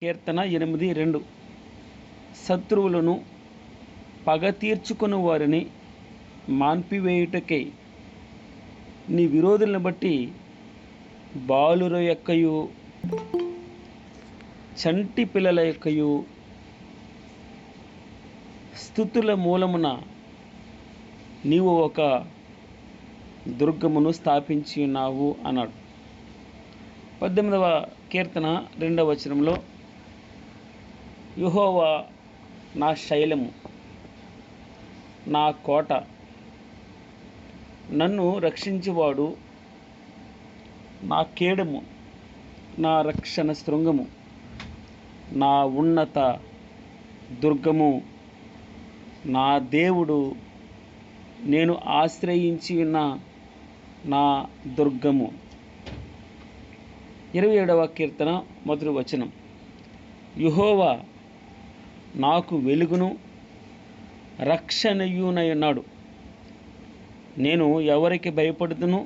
కీర్తన 8:2 శత్రువులను పగ తీర్చుకుని వారిని మాన్పివేయుటకై నీ విరోధులను బట్టి బాలుర యొక్కయు చంటి పిల్లల యొక్కయు స్తుతుల మూలమున నీవు ఒక దుర్గమును స్థాపించి ఉన్నావు అన్నాడు. 18వ కీర్తన 2వ వచనంలో యెహోవా నా శైలము, నా కోట, నన్ను రక్షించువాడు, నా కేడము, నా రక్షణ శృంగము, నా ఉన్నత దుర్గము, నా దేవుడు, నేను ఆశ్రయించి ఉన్న నా దుర్గము. 27వ కీర్తన 1వ వచనం యెహోవా నాకు వెలుగును రక్షణయునై ఉన్నాడు. నేను ఎవరికి భయపడుతును?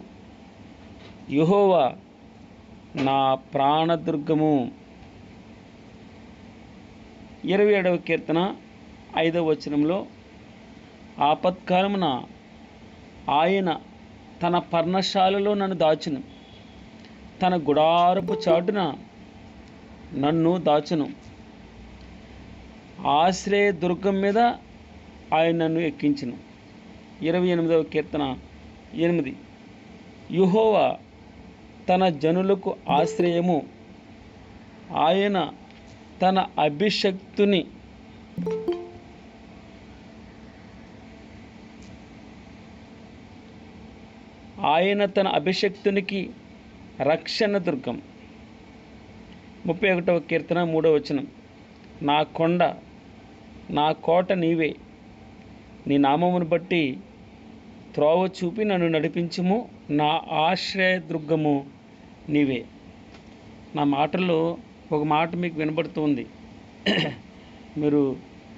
యెహోవా నా ప్రాణదుర్గము. 27వ కీర్తన 5వ వచనంలో ఆపత్కాలమున ఆయన తన పర్ణశాలలో నన్ను దాచును, తన గుడారపు చాటున నన్ను దాచును. ఆశ్రయ దుర్గం మీద ఆయన నన్ను ఎక్కించును. 28వ కీర్తన 8 యెహోవా తన జనులకు ఆశ్రయము, ఆయన తన అభిషక్తుని అభిషక్తునికి రక్షణ దుర్గం. 31వ కీర్తన 3వ వచనం నా కొండ, నా కోట నీవే, నీ నామమును బట్టి త్రోవ చూపి నన్ను నడిపించుము, నా ఆశ్రయ దుర్గము నీవే. నా మాటల్లో ఒక మాట మీకు వినబడుతుంది, మీరు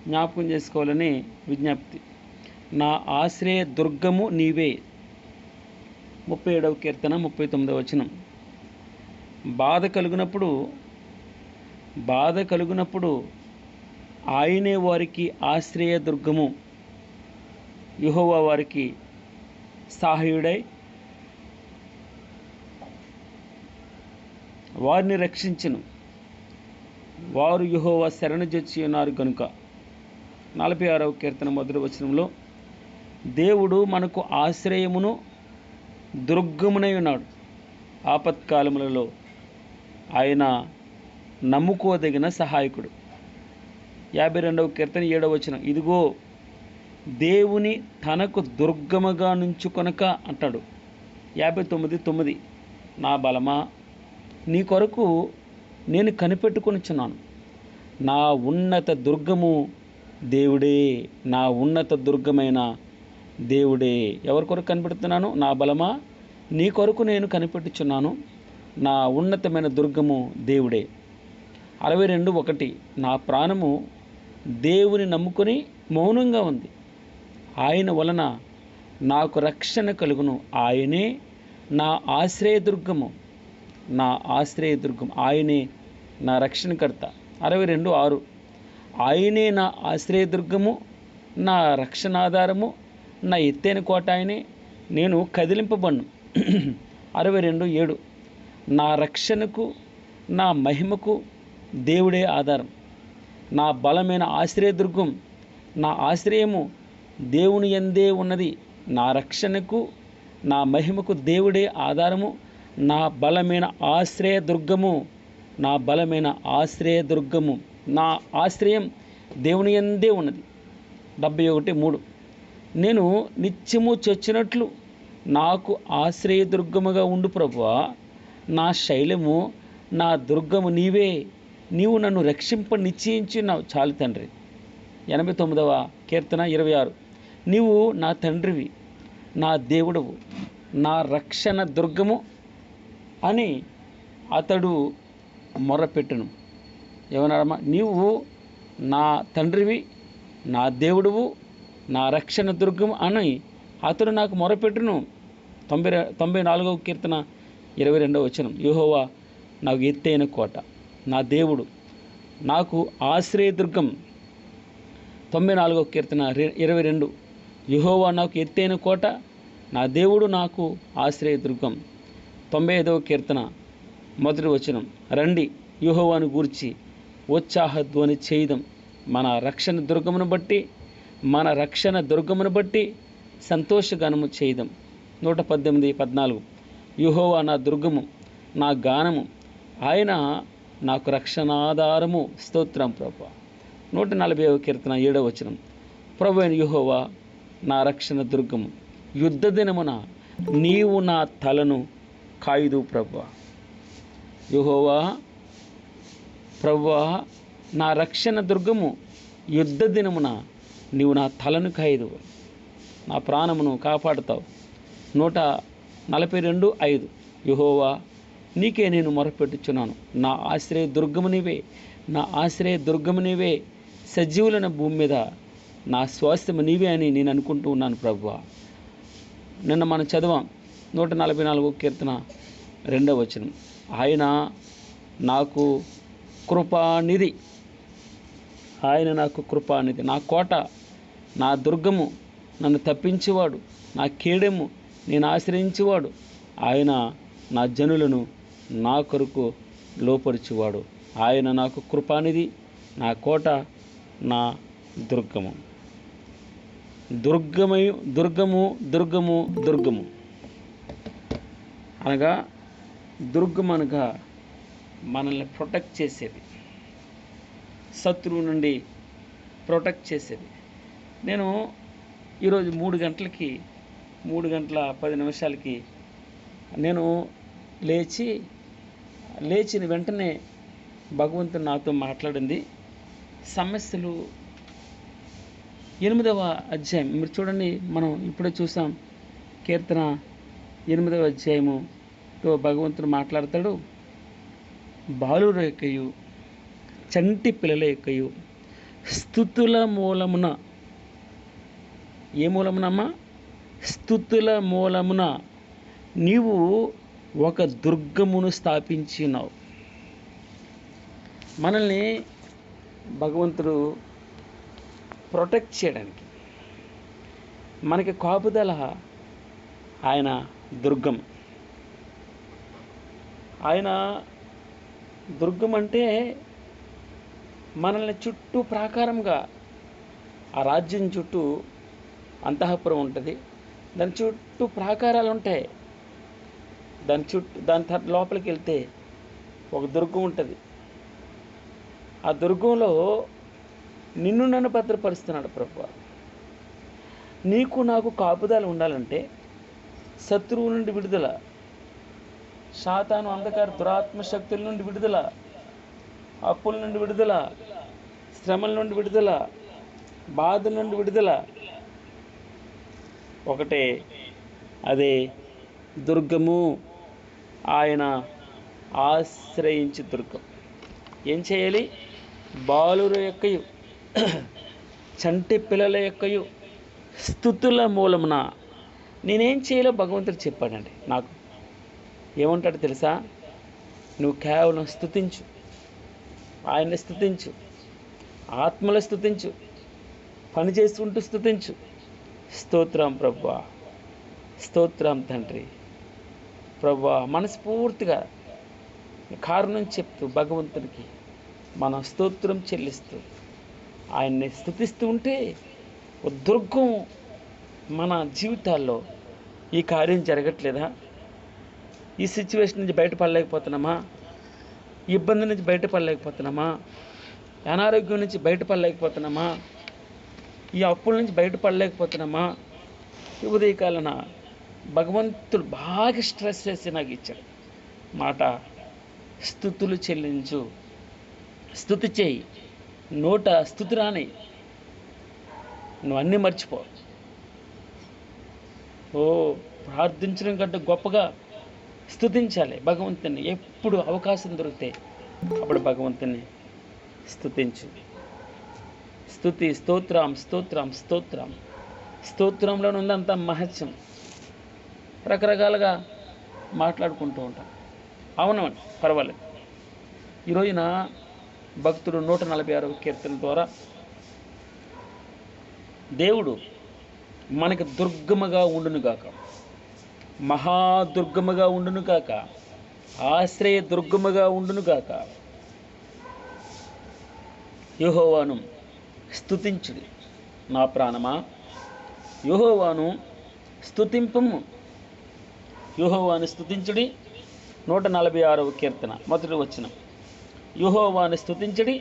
జ్ఞాపకం చేసుకోవాలని విజ్ఞప్తి. నా ఆశ్రయ దుర్గము నీవే. 37వ కీర్తన 39వ వచనం బాధ కలుగునప్పుడు ఆయనే వారికి ఆశ్రయ దుర్గము, యెహోవా వారికి సహాయుడై వారిని రక్షించును. వారు యెహోవా శరణుజొచ్చి ఉన్నారు గనుక. 46వ కీర్తన 1వ వచనంలో దేవుడు మనకు ఆశ్రయమును దుర్గమునై ఉన్నాడు. ఆపత్కాలములలో ఆయన నమ్ముకోదగిన సహాయకుడు. 52వ కీర్తన 7వ వచనం ఇదిగో దేవుని తనకు దుర్గముగా నుంచుకొనక అంటాడు. 59:9 నా బలమా, నీ కొరకు నేను కనిపెట్టుకొనిచున్నాను, నా ఉన్నత దుర్గము దేవుడే, నా ఉన్నత దుర్గమైన దేవుడే. ఎవరి కొరకు కనిపెడుతున్నాను? నా బలమా, నీ కొరకు నేను కనిపెట్టుచున్నాను, నా ఉన్నతమైన దుర్గము దేవుడే. 62:1 నా ప్రాణము దేవుని నమ్ముకొని మౌనంగా ఉంది, ఆయన వలన నాకు రక్షణ కలుగును, ఆయనే నా ఆశ్రయదుర్గము, నా ఆశ్రయదుర్గం, ఆయనే నా రక్షణకర్త. 62:6 ఆయనే నా ఆశ్రయదుర్గము, నా రక్షణాధారము, నా ఎత్తైన కోట ఆయనే, నేను కదిలింపబడ్ను. 62:7 నా రక్షణకు, నా మహిమకు దేవుడే ఆధారం, నా బలమైన ఆశ్రయదుర్గం, నా ఆశ్రయము దేవుని యందే ఉన్నది, నా రక్షణకు, నా మహిమకు దేవుడే ఆధారము, నా బలమైన ఆశ్రయదుర్గము, నా బలమైన ఆశ్రయదుర్గము, నా ఆశ్రయం దేవుని యందే ఉన్నది. 71:3 నేను నిత్యము చొచ్చినట్లు నాకు ఆశ్రయదుర్గముగా ఉండు ప్రభువా, నా శైలము, నా దుర్గము నీవే, నీవు నన్ను రక్షింప నిశ్చయించున్నావు. చాలు తండ్రి. 89వ కీర్తన 26 నీవు నా తండ్రివి, నా దేవుడవు, నా రక్షణ దుర్గము అని అతడు మొర్రపెట్టును. ఏమన్నాడమ్మా? నీవు నా తండ్రివి, నా దేవుడువు, నా రక్షణ దుర్గము అని అతడు నాకు మొరపెట్టును. 94వ కీర్తన 22వ వచనం యెహోవా నాకు ఎత్తైన కోట, నా దేవుడు, నాకు ఆశ్రయదుర్గం. 94వ కీర్తన 22. యెహోవా నాకు ఎత్తైన కోట, నా దేవుడు నాకు ఆశ్రయదుర్గం. 95వ కీర్తన 1వ వచనం. రండి యెహోవాను గూర్చి ఉత్సాహధ్వని చేయుదం. మన రక్షణ దుర్గమును బట్టి సంతోషగానము చేయుదం. 118, 14. యెహోవా నా దుర్గము, నా గానము, ఆయన నాకు రక్షణాధారము. స్తోత్రం ప్రభువా. 140వ కీర్తన 7వ వచనం. ప్రభువైన యెహోవా నా రక్షణ దుర్గము, యుద్ధ దినమున నీవు నా తలను కాయుదు ప్రభువా. యెహోవా ప్రభువా నా రక్షణ దుర్గము, యుద్ధ దినమున నీవు నా తలను కాయదు, నా ప్రాణమును కాపాడుతావు. 142:5. యెహోవా నీకే నేను మొరపెట్టుచున్నాను, నా ఆశ్రయ దుర్గము నీవే, నా ఆశ్రయ దుర్గము నీవే, సజీవులైన భూమి మీద నా స్వాస్థ్యము నీవే అని నేను అనుకుంటూ ఉన్నాను ప్రభువా. నిన్న మనం చదివాం 144వ కీర్తన 2వ వచనం. ఆయన నాకు కృపానిధి, ఆయన నాకు కృపానిధి, నా కోట, నా దుర్గము, నన్ను తప్పించేవాడు, నా కేడెము, నేను ఆశ్రయించేవాడు. ఆయన నా జనులను నా కొరకు లోపరిచేవాడు. ఆయన నాకు కృపానిధి, నా కోట, నా దుర్గము. దుర్గము అనగా దుర్గం అనగా మనల్ని ప్రొటెక్ట్ చేసేది, శత్రువు నుండి ప్రొటెక్ట్ చేసేది. నేను ఈరోజు 3 గంటల 10 నిమిషాలకి నేను లేచిన వెంటనే భగవంతుడు నాతో మాట్లాడింది. సమస్యలు 8వ అధ్యాయం మీరు చూడండి, మనం ఇప్పుడే చూసాం. కీర్తన 8వ అధ్యాయముతో భగవంతుడు మాట్లాడతాడు. బాలుర యొక్కయు చంటి పిల్లల యొక్కయు స్తుతుల మూలమున, ఏ మూలమునమ్మా? స్తుతుల మూలమున నీవు ఒక దుర్గమును స్థాపించినావు. మనల్ని భగవంతుడు ప్రొటెక్ట్ చేయడానికి, మనకి కాపుదల ఆయన దుర్గం. ఆయన దుర్గం అంటే మనల్ని చుట్టూ ప్రాకారంగా, ఆ రాజ్యం చుట్టూ అంతఃపురం ఉంటుంది, దాని చుట్టూ ప్రాకారాలు ఉంటాయి. దాని లోపలికి వెళ్తే ఒక దుర్గం ఉంటుంది. ఆ దుర్గంలో నిన్ను నన్ను భద్రపరుస్తున్నాడు ప్రభువా. నీకు నాకు కాపుదల ఉండాలంటే శత్రువు నుండి విడుదల, సాతాను అంధకార దురాత్మ శక్తుల నుండి విడుదల, అప్పుల నుండి విడుదల, శ్రమల నుండి విడుదల, బాధల నుండి విడుదల ఒకటే, అదే దుర్గము. ఆయన ఆశ్రయించి దుర్గం. ఏం చేయాలి? బాలుర యొక్కయు చంటి పిల్లల యొక్కయు స్తుతుల మూలమున. నేనేం చేయాలో భగవంతుడు చెప్పాడండి నాకు. ఏమంటాడు తెలుసా? నువ్వు కేవలం స్తుతించు, ఆయన్ని స్తుతించు, ఆత్మలో స్తుతించు, పని చేసుకుంటూ స్తుతించు. స్తోత్రం ప్రభువా, స్తోత్రం తండ్రి. ప్రభువా మనస్ఫూర్తిగా కారణం చెప్తూ భగవంతునికి మనం స్తోత్రం చెల్లిస్తూ ఆయన్ని స్తుతిస్తూ ఉంటే ఒక దుర్గం మన జీవితాల్లో. ఈ కార్యం జరగట్లేదా? ఈ సిచ్యువేషన్ నుంచి బయటపడలేకపోతున్నామా? ఈ ఇబ్బంది నుంచి బయటపడలేకపోతున్నామా? అనారోగ్యం నుంచి బయటపడలేకపోతున్నామా? ఈ అప్పుల నుంచి బయటపడలేకపోతున్నామా? ఈ ఉదయకాలన భగవంతుడు బాగా స్ట్రెస్ చేసి నాకు ఇచ్చాడు మాట, స్తుతులు చెల్లించు, స్తుతి చేయి. నోట స్తుతి రాని, నువ్వు అన్నీ మర్చిపో. ప్రార్థించడం కంటే గొప్పగా స్తుతించాలి భగవంతుని. ఎప్పుడు అవకాశం దొరికితే అప్పుడు భగవంతుని స్తుతించు. స్తుతి, స్తోత్రం, స్తోత్రం, స్తోత్రం. స్తోత్రంలో ఉందంత మహత్యం. రకరకాలుగా మాట్లాడుకుంటూ ఉంటాం. అవునవును, పర్వాలేదు. ఈరోజున భక్తుడు 146వ కీర్తన ద్వారా దేవుడు మనకి దుర్గముగా ఉండునుగాక, మహాదుర్గముగా ఉండునుగాక, ఆశ్రయ దుర్గముగా ఉండునుగాక. యెహోవాను స్తుతించుడి నా ప్రాణమా, యెహోవాను స్తుతింపుము. యెహోవాను స్తుతించుడి 146వ కీర్తన మొదటి వచనం. యెహోవాను స్తుతించుడి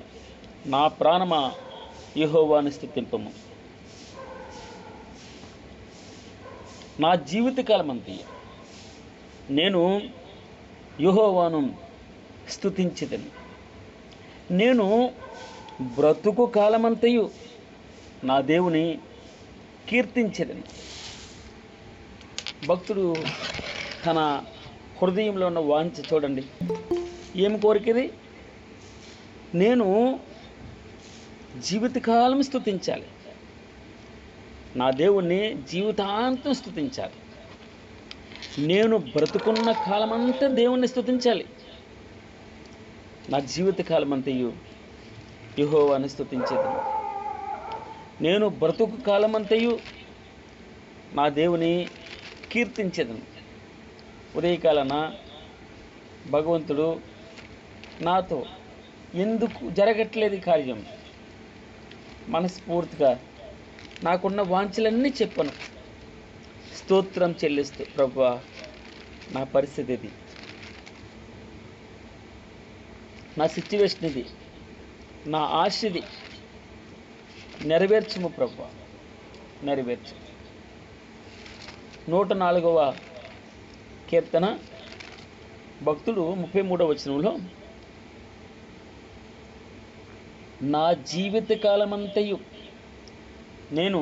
నా ప్రాణమా, యెహోవాను స్తుతింపుము. నా జీవితకాలమంతయు నేను యెహోవాను స్తుతించెదను. నేను బ్రతుకు కాలమంతయు నా దేవుని కీర్తించెదను. భక్తుడు తన హృదయంలో ఉన్న వాంఛ చూడండి, ఏమి కోరికది? నేను జీవితకాలం స్తుతించాలి, నా దేవుణ్ణి జీవితాంతం స్తుతించాలి. నేను బ్రతుకున్న కాలమంతా దేవుణ్ణి స్తుతించాలి. నా జీవితకాలమంతయు యెహోవాను స్తుతించేదను. నేను బ్రతుకు కాలమంతయు నా దేవుని కీర్తించేదను. ఉదయకాలన భగవంతుడు నాతో ఎందుకు జరగట్లేదు కార్యం, మనస్ఫూర్తిగా నాకున్న వాంఛలన్నీ చెప్పను, స్తోత్రం చెల్లిస్తూ, ప్రభువా నా పరిస్థితి ఇది, నా సిచ్యువేషన్ ఇది, నా ఆశ ఇది, నెరవేర్చుము ప్రభువా, నెరవేర్చు. 104వ కీర్తన భక్తుడు 33వ వచనంలో, నా జీవితకాలమంతయు నేను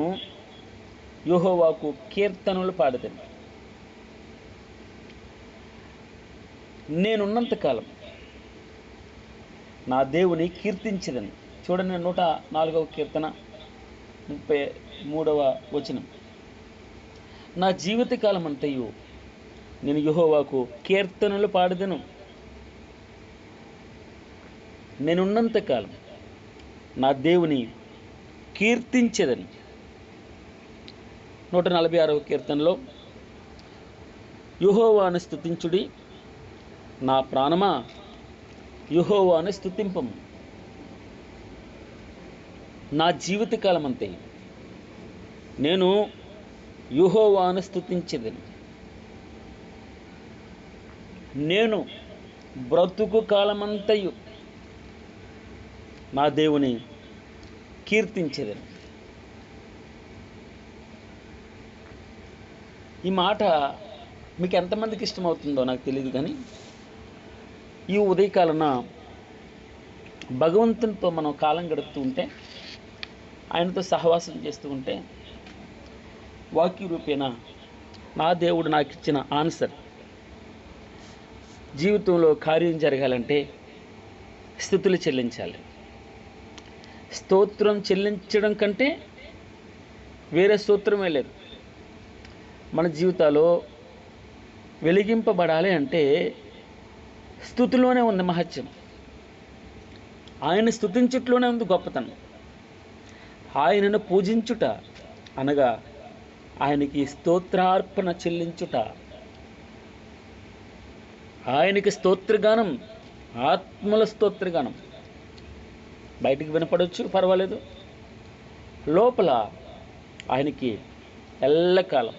యెహోవాకు కీర్తనలు పాడతాను. నేనున్నంతకాలం నా దేవుని కీర్తించదని. చూడండి 104వ కీర్తన 33వ వచనం. నా జీవితకాలం అంతయు నేను యెహోవాకు కీర్తనలు పాడదను. నేనున్నంతకాలం నా దేవుని కీర్తించేదని. 146వ కీర్తనలో, యెహోవాను స్తుతించుడి నా ప్రాణమా, యెహోవాను స్తుతింపము. నా జీవితకాలం అంతే నేను యెహోవాను స్తుతించేదని. నేను బ్రతుకు కాలమంతయు నా దేవుని కీర్తించేదని. ఈ మాట మీకు ఎంతమందికి ఇష్టమవుతుందో నాకు తెలియదు, కానీ ఈ ఉదయకాలన భగవంతునితో మనం కాలం గడుపుతూ ఉంటే, ఆయనతో సహవాసం చేస్తూ ఉంటే, వాక్య రూపేణ నా దేవుడు నాకు ఇచ్చిన ఆన్సర్, జీవితంలో కార్యం జరగాలంటే స్తుతులు చెల్లించాలి. స్తోత్రం చెల్లించడం కంటే వేరే స్తోత్రమే లేదు. మన జీవితాల్లో వెలిగింపబడాలి అంటే స్తుతిలోనే ఉంది మహత్యం. ఆయన స్తుతించుట్లోనే ఉంది గొప్పతనం. ఆయనను పూజించుట అనగా ఆయనకి స్తోత్రార్పణ చెల్లించుట. ఆయనకి స్తోత్రగానం, ఆత్మల స్తోత్రగానం బయటికి వినపడవచ్చు, పర్వాలేదు. లోపల ఆయనకి ఎల్లకాలం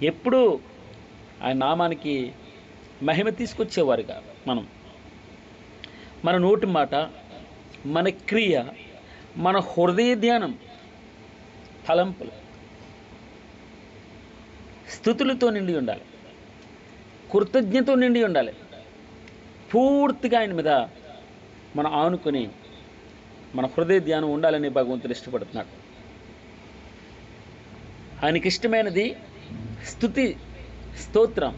ఎప్పుడూ ఆయన నామానికి మహిమ తీసుకొచ్చేవారుగా మన నోటి మాట, మన క్రియ, మన హృదయ ధ్యానం, తలంపులు స్తుతులతో నిండి ఉండాలి, కృతజ్ఞతతో నిండి ఉండాలి. పూర్తిగా ఆయన మీద మనం ఆనుకొని మన హృదయ ధ్యానం ఉండాలని భగవంతుడు ఇష్టపడుతున్నాడు. ఆయనకి ఇష్టమైనది స్తుతి, స్తోత్రం.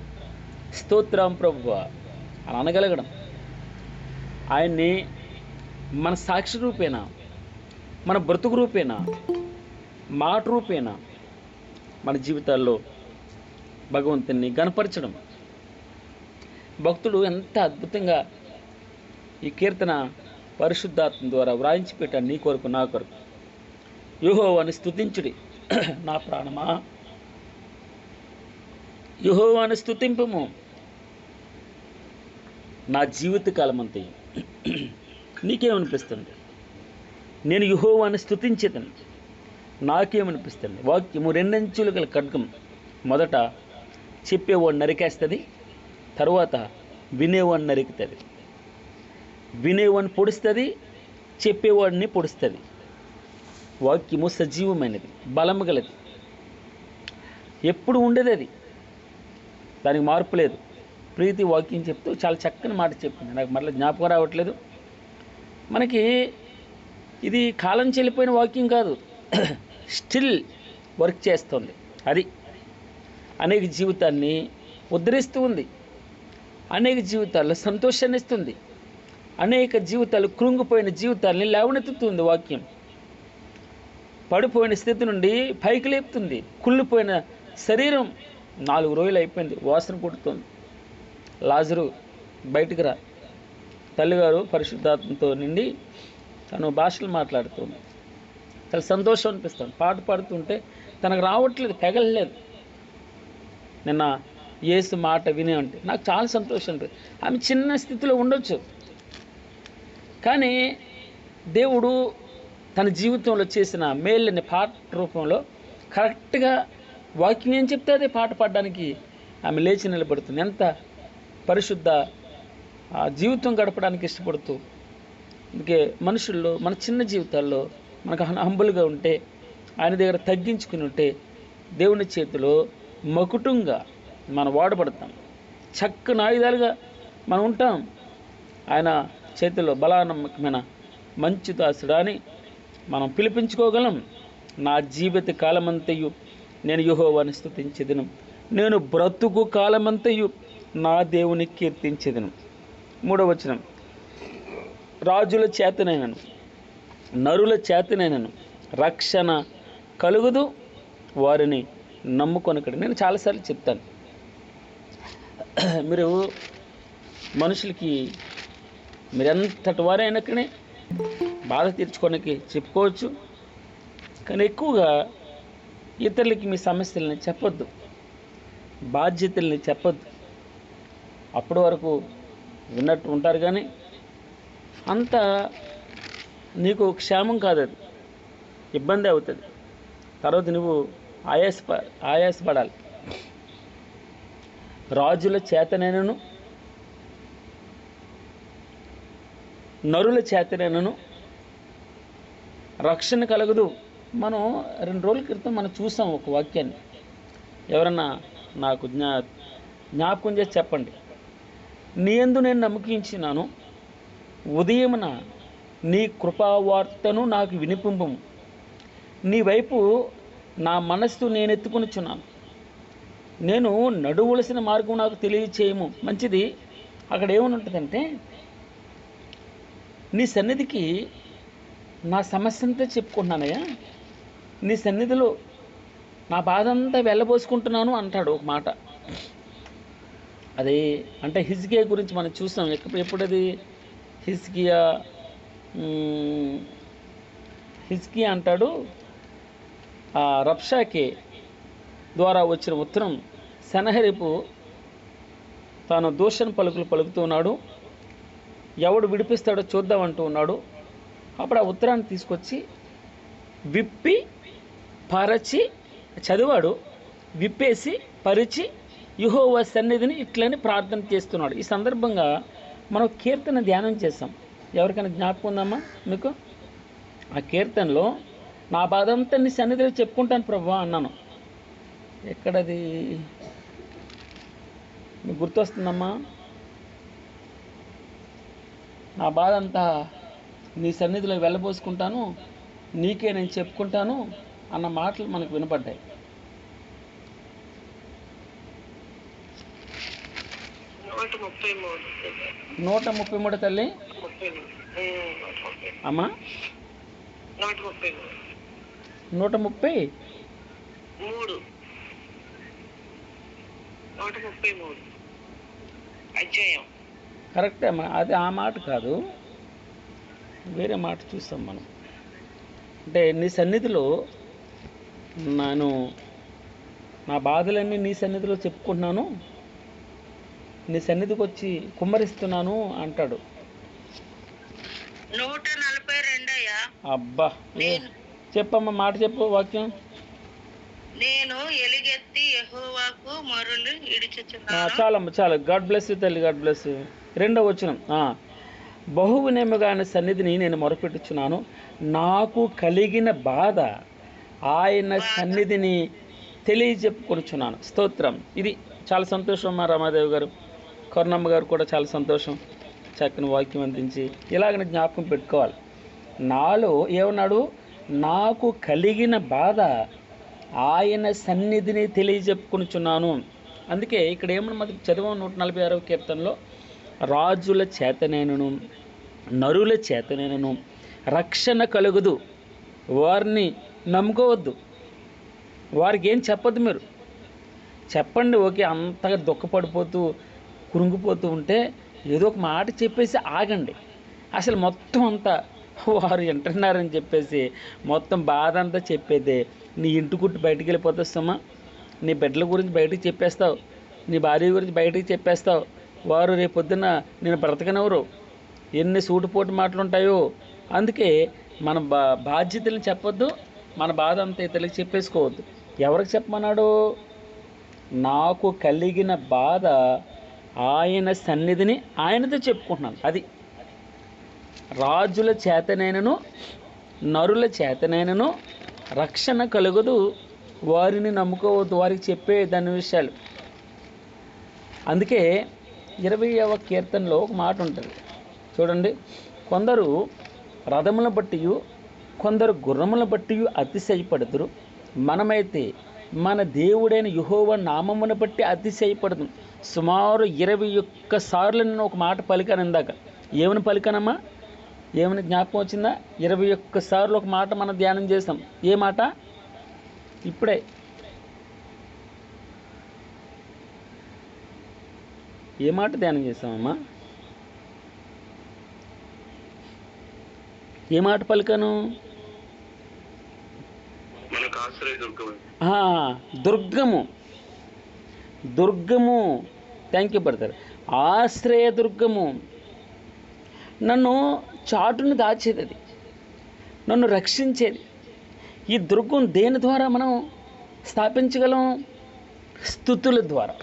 స్తోత్రం ప్రభువా అని అనగలగడం, ఆయన్ని మన సాక్షి రూపేణ, మన బ్రతుకు రూపేణ, మాట రూపేణ మన జీవితాల్లో భగవంతుని గణపరచడం. భక్తుడు ఎంత అద్భుతంగా ఈ కీర్తన పరిశుద్ధాత్మ ద్వారా వ్రాయించి పెట్టాను నీ కొరకు నా కొరకు. యెహోవాను స్తుతించుడి నా ప్రాణమా, యెహోవాను స్తుతింపుము నా జీవితకాలం అంతయు. నీకేమనిపిస్తుంది? నేను యెహోవాను స్తుతించేదని నాకేమనిపిస్తుంది? వాక్యము రెండంచులు గల ఖడ్గం. మొదట చెప్పేవాడు నరికేస్తుంది, తర్వాత వినేవాడిని నరుకుతుంది. వినేవాడిని పొడుస్తుంది, చెప్పేవాడిని పొడుస్తుంది. వాక్యము సజీవమైనది, బలము గలది, ఎప్పుడు ఉండేది అది, దానికి మార్పు లేదు. ప్రీతి వాక్యం చెప్తూ చాలా చక్కని మాట చెప్పింది, నాకు మళ్ళీ జ్ఞాపకం రావట్లేదు. మనకి ఇది కాలం చెల్లిపోయిన వాక్యం కాదు, స్టిల్ వర్క్ చేస్తుంది. అది అనేక జీవితాన్ని ఉద్ధరిస్తూ ఉంది, అనేక జీవితాల్లో సంతోషాన్ని ఇస్తుంది, అనేక జీవితాలు కృంగిపోయిన జీవితాలని లేవనెత్తుతుంది. వాక్యం పడిపోయిన స్థితి నుండి పైకి లేపుతుంది. కుళ్ళిపోయిన శరీరం 4 రోజులు అయిపోయింది, వాసన పుడుతుంది. లాజరు బయటికి రా. తల్లిగారు పరిశుద్ధాత్మతో నిండి తను భాషలు మాట్లాడుతుంది. చాలా సంతోషం అనిపిస్తుంది. పాట పాడుతుంటే తనకు రావట్లేదు, పెగలలేదు. నిన్న యేసు మాట విని అంటే నాకు చాలా సంతోషం అనిపిస్తుంది. ఆమె చిన్న స్థితిలో ఉండొచ్చు, కానీ దేవుడు తన జీవితంలో చేసిన మేళ్ళని పాట రూపంలో కరెక్ట్గా వాక్యం ఏం చెప్తే అదే పాట పాడడానికి ఆమె లేచి నిలబడుతుంది. ఎంత పరిశుద్ధ జీవితం గడపడానికి ఇష్టపడుతూ. అందుకే మనుషుల్లో మన చిన్న జీవితాల్లో మనకు హంబుల్గా ఉంటే, ఆయన దగ్గర తగ్గించుకుని ఉంటే, దేవుని చేతిలో మకుటంగా మనం వాడబడతాం, చక్కని ఆయుధాలుగా మనం ఉంటాం. ఆయన చేతిలో బలానమ్మకమైన మంచి దాసుడా అని మనం పిలిపించుకోగలం. నా జీవిత కాలమంతయు నేను యెహోవాను స్తుతించెదను, నేను బ్రతుకు కాలమంతయు నా దేవుని కీర్తించెదను. 3వ వచనం, రాజుల చేతనైనను నరుల చేతనైనను రక్షణ కలుగుదు, వారిని నమ్ముకొనకడు. నేను చాలాసార్లు చెప్తాను, మీరు మనుషులకి మీరు ఎంతటి వారైనాకనే బాధ తీర్చుకోనికి చెప్పుకోవచ్చు, కానీ ఎక్కువగా ఇతరులకి మీ సమస్యలని చెప్పొద్దు, బాధ్యతల్ని చెప్పొద్దు. అప్పటి వరకు విన్నట్టు ఉంటారు, కానీ అంత నీకు క్షేమం కాదు, అది ఇబ్బంది అవుతుంది. తర్వాత నువ్వు ఆయాసపడాలి. రాజుల చేతనైనను నరుల చేతనైనను రక్షణ కలగదు. మనం 2 రోజుల క్రితం మనం చూసాం ఒక వాక్యాన్ని. ఎవరన్నా నాకు జ్ఞాపకం చేసి చెప్పండి. నీ యందు నేను నమ్మకించినాను, ఉదయమున నీ కృపావార్తను నాకు వినిపింపము. నీ వైపు నా మనస్సు నేను ఎత్తుకొనిచున్నాను. నేను నడువలసిన మార్గం నాకు తెలియచేయము. మంచిది. అక్కడ ఏమని ఉంటుందంటే, నీ సన్నిధికి నా సమస్య అంతా చెప్పుకుంటున్నానయ్యా, నీ సన్నిధిలో నా బాధ అంతా వెళ్ళబోసుకుంటున్నాను అంటాడు ఒక మాట. అదే అంటే హిజ్కియా గురించి మనం చూసాం. ఎప్పుడది హిజ్కియా అంటాడు, ఆ రబ్షాకే ద్వారా వచ్చిన ఉత్తరం సెనహెరీపు తాను దూషణ పలుకులు పలుకుతున్నాడు, ఎవడు విడిపిస్తాడో చూద్దామంటూ ఉన్నాడు. అప్పుడు ఆ ఉత్తరాన్ని తీసుకొచ్చి విప్పి పరచి చదివాడు, విప్పేసి పరిచి యెహోవా సన్నిధిని ఇట్లని ప్రార్థన చేస్తున్నాడు. ఈ సందర్భంగా మనం కీర్తన ధ్యానం చేసాం. ఎవరికైనా జ్ఞాపకం ఉందమ్మా మీకు? ఆ కీర్తనలో నా బాధ అంతా నీ సన్నిధిలో చెప్పుకుంటాను ప్రభువా అన్నాను. ఎక్కడది మీకు గుర్తొస్తుందమ్మా? నా బాధ అంతా నీ సన్నిధిలో వెళ్ళబోసుకుంటాను, నీకే నేను చెప్పుకుంటాను అన్న మాటలు మనకు వినపడ్డాయి. నూట 33 తల్లి అమ్మా, 133 కరెక్టే అమ్మా. అది ఆ మాట కాదు. వేరే మాట చూస్తాం మనం. అంటే నీ సన్నిధిలో నేను నా బాధలన్నీ నీ సన్నిధిలో చెప్పుకుంటున్నాను, నీ సన్నిధికి వచ్చి కుమ్మరిస్తున్నాను అంటాడు. 142 అయ్యా. అబ్బా, చెప్పమ్మా, మాట చెప్పు, వాక్యం. నేను ఎలుగెత్తి యెహోవాకు మొరలు ఇడుచుచున్నాను. చాలమ్మ, చాలు. గాడ్ బ్లెస్ యూ తల్లి, గాడ్ బ్లెస్ యూ. 2వ వచనం, బహువినేముగాని సన్నిధిని నేను మొరపెట్టుచున్నాను, నాకు కలిగిన బాధ ఆయన సన్నిధిని తెలియజెప్పుకొనుచున్నాను. స్తోత్రం. ఇది చాలా సంతోషం మా రమాదేవి గారు, కరుణమ్మ గారు కూడా చాలా సంతోషం. చక్కని వాక్యం అందించి ఇలాగనే జ్ఞాపకం పెట్టుకోవాలి. నాలో ఏమన్నాడు? నాకు కలిగిన బాధ ఆయన సన్నిధిని తెలియజెప్పుకొనుచున్నాను. అందుకే ఇక్కడ ఏమన్నా మనకి చదివాం 146వ కీర్తనలో, రాజుల చేతనేనను నరుల చేతనేనను రక్షణ కలుగుదు, వారిని నమ్ముకోవద్దు, వారికి ఏం చెప్పద్దు. మీరు చెప్పండి, ఓకే, అంతగా దుఃఖపడిపోతూ కురుంగిపోతూ ఉంటే ఏదో ఒక మాట చెప్పేసి ఆగండి. అసలు మొత్తం అంతా వారు వింటున్నారని చెప్పేసి మొత్తం బాధ అంతా చెప్పేదే. నీ ఇంటి కుట్టి బయటికి వెళ్ళిపోతామా, నీ బిడ్డల గురించి బయటికి చెప్పేస్తావు, నీ భార్య గురించి బయటికి చెప్పేస్తావు, వారు రేపొద్దున నేను బ్రతకనెవరు, ఎన్ని సూటుపోటు మాటలు ఉంటాయో. అందుకే మన బాధ్యతలను చెప్పొద్దు, మన బాధ అంతా ఇతరులకు చెప్పేసుకోవద్దు. ఎవరికి చెప్పమన్నాడు? నాకు కలిగిన బాధ ఆయన సన్నిధిని ఆయనతో చెప్పుకుంటున్నాను. అది రాజుల చేతనైనను నరుల చేతనైనను రక్షణ కలుగదు, వారిని నమ్ముకోవద్దు, వారికి చెప్పే దాని విషయాలు. అందుకే 20వ కీర్తనలో ఒక మాట ఉంటుంది చూడండి, కొందరు రథములను బట్టి కొందరు గుర్రములను బట్టి అతిశయపడుదురు, మనమైతే మన దేవుడైన యెహోవా నామమును బట్టి అతిశయపడదు. సుమారు 21 సార్లు నేను ఒక మాట పలికాను ఇందాక. ఏమని పలికానమ్మా? ఏమని జ్ఞాపకం వచ్చిందా? 21 సార్లు ఒక మాట మనం ధ్యానం చేసాం. ఏ మాట? ఇప్పుడే ఏ మాట ధ్యానం చేసామమ్మా? ఏ మాట పలికాను? దుర్గము. దుర్గము, థ్యాంక్ యూ బ్రదర్. ఆశ్రయ దుర్గము. నన్ను చాటును దాచేది, అది నన్ను రక్షించేది. ఈ దుర్గం దేని ద్వారా మనం స్థాపించగలం? స్తుతుల ద్వారా,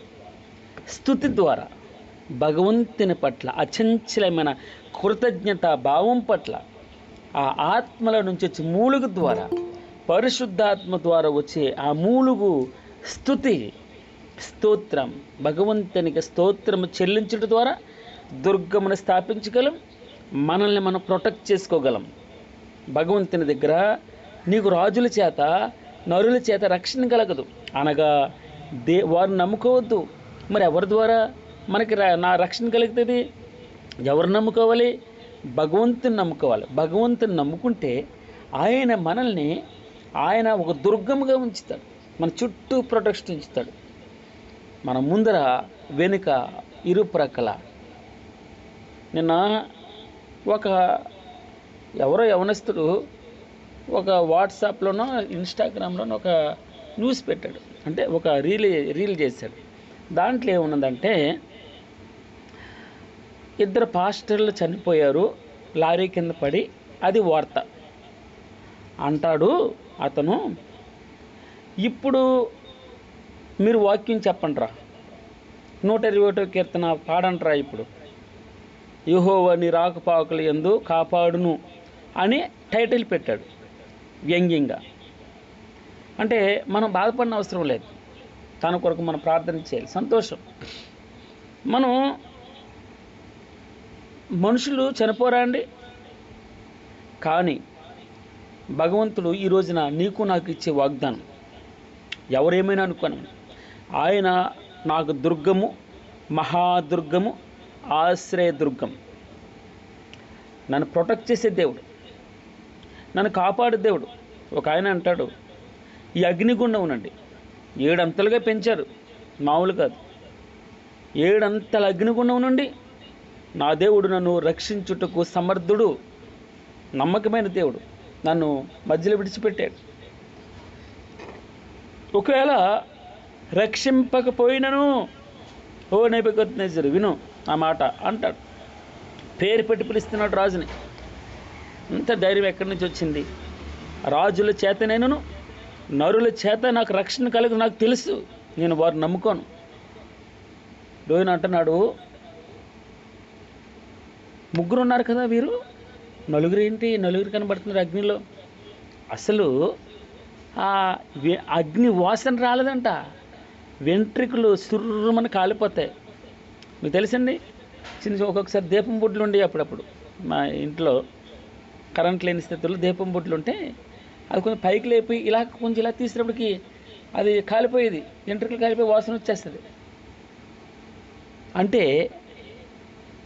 స్తుతి ద్వారా, భగవంతుని పట్ల అచంచలమైన కృతజ్ఞత భావం పట్ల, ఆ ఆత్మల నుంచి వచ్చే మూలుగు ద్వారా, పరిశుద్ధాత్మ ద్వారా వచ్చే ఆ మూలుగు స్తుతి, స్తోత్రం, భగవంతునికి స్తోత్రము చెల్లించడం ద్వారా దుర్గమును స్థాపించగలం, మనల్ని మనం ప్రొటెక్ట్ చేసుకోగలం. భగవంతుని దగ్గర నీకు రాజుల చేత నరుల చేత రక్షణ కలగదు అనగా వారిని నమ్ముకోవద్దు. మరి ఎవరి ద్వారా మనకి నా రక్షణ కలుగుతుంది? ఎవరు నమ్ముకోవాలి? భగవంతుని నమ్ముకోవాలి. భగవంతుని నమ్ముకుంటే ఆయన మనల్ని ఆయన ఒక దుర్గముగా ఉంచుతాడు, మన చుట్టూ ప్రొటెక్షన్ ఉంచుతాడు. మన ముందర వెనుక ఇరుప్రక్కల. నిన్న ఎవరో యవనస్తుడు ఒక వాట్సాప్లోనో ఇన్స్టాగ్రామ్లోనో ఒక న్యూస్ పెట్టాడు, అంటే ఒక రీల్ చేశాడు. దాంట్లో ఏమున్నదంటే, 2 పాస్టర్లు చనిపోయారు లారీ కింద పడి, అది వార్త. అంటాడు అతను, ఇప్పుడు మీరు వాక్యం చెప్పండిరా, 121వ కీర్తన పాడంట్రా, ఇప్పుడు యెహోవా నీ రాకపోకల యందు కాపాడును అని టైటిల్ పెట్టాడు వ్యంగ్యంగా. అంటే మనం బాధపడిన అవసరం లేదు, తన కొరకు మనం ప్రార్థన చేయాలి, సంతోషం. మనం మనుషులు చనిపోరా అండి? కానీ భగవంతుడు ఈ రోజున నీకు నాకు ఇచ్చే వాగ్దానం, ఎవరేమైనా అనుకోను, ఆయన నాకు దుర్గము, మహాదుర్గము, ఆశ్రయదుర్గం. నన్ను ప్రొటెక్ట్ చేసే దేవుడు, నన్ను కాపాడే దేవుడు. ఒక ఆయన అంటాడు, ఈ అగ్నిగుండం నుండి 7 అంతలుగా పెంచారు, మామూలు కాదు. 7 అంతల అగ్నిగుండం నుండి నా దేవుడు నన్ను రక్షించుటకు సమర్థుడు. నమ్మకమైన దేవుడు నన్ను మధ్యలో విడిచిపెట్టాడు. ఒకవేళ రక్షింపకపోయినను, ఓ నెబుకద్నెజరు విను ఆ మాట అంటాడు. పేరు పెట్టి పిలుస్తున్నాడు రాజుని. అంత ధైర్యం ఎక్కడి నుంచి వచ్చింది? రాజుల చేతనైనను నరుల చేత నాకు రక్షణ కలుగు, నాకు తెలుసు, నేను వారిని నమ్ముకోను. లోయన అంటున్నాడు, ముగ్గురు ఉన్నారు కదా వీరు, నలుగురు ఏంటి, నలుగురు కనబడుతున్నారు అగ్నిలో. అసలు ఆ అగ్ని వాసన రాలేదంట, వెంట్రుకలు సుర్రుమని కాలిపోతాయి. మీకు తెలుసండి, చిన్న ఒక్కొక్కసారి దీపం బుడ్లు ఉండేవి అప్పుడప్పుడు మా ఇంట్లో. కరెంట్ లేని స్థితిలో దీపం బుడ్లు ఉంటే అది కొంచెం పైకి లేపి ఇలా కొంచెం ఇలా తీసినప్పటికి అది కాలిపోయేది, వెంట్రుకలు కాలిపోయి వాసన వచ్చేస్తుంది. అంటే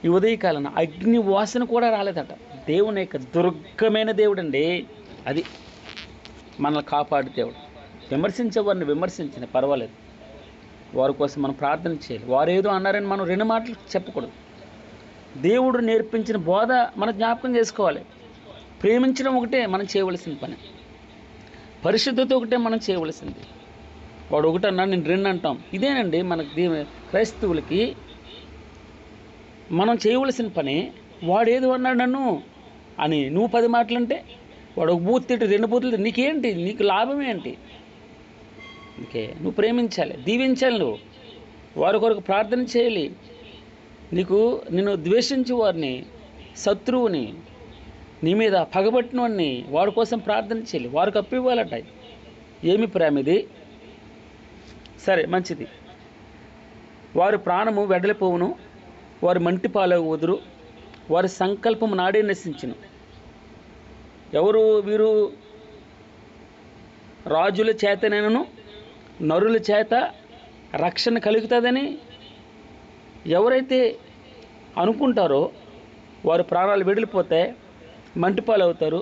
ఈ ఉదయకాలన అగ్ని వాసన కూడా రాలేదట. దేవుని యొక్క దుర్గమైన దేవుడు అండి అది, మనల్ని కాపాడు దేవుడు. విమర్శించే వారిని విమర్శించిన పర్వాలేదు, వారి కోసం మనం ప్రార్థన చేయాలి. వారు ఏదో అన్నారని మనం రెండు మాటలు చెప్పకూడదు. దేవుడు నేర్పించిన బోధ మనం జ్ఞాపకం చేసుకోవాలి. ప్రేమించడం ఒకటే మనం చేయవలసిన పని, పరిశుద్ధత ఒకటే మనం చేయవలసింది. వాడు ఒకటి అన్నాడు, నేను రెండు అంటాం. ఇదేనండి మనకి క్రైస్తవులకి మనం చేయవలసిన పని. వాడేదో అన్నాడు నన్ను అని నువ్వు 10 మాటలు అంటే, వాడు ఒక బూత్ తిట్టి 2 బూతులు, నీకేంటి, నీకు లాభం ఏంటి? ఓకే, నువ్వు ప్రేమించాలి, దీవించాలి, నువ్వు వారి కొరకు ప్రార్థన చేయాలి. నిన్ను ద్వేషించే వారిని, శత్రువుని, నీ మీద పగబట్టిన వాడిని, వాడి కోసం ప్రార్థన చేయాలి, వారికి అప్పు ఇవ్వాలట. ఏమి ప్రేమ ఇది? సరే మంచిది. వారి ప్రాణము వెడలిపోవును, వారి మంటి పాలవుదురు, వారి సంకల్పము నాడే నశించును. ఎవరు వీరు? రాజుల చేతనైనను నరుల చేత రక్షణ కలుగుతుందని ఎవరైతే అనుకుంటారో వారి ప్రాణాలు వెడిలిపోతాయి, మంటిపాలు అవుతారు,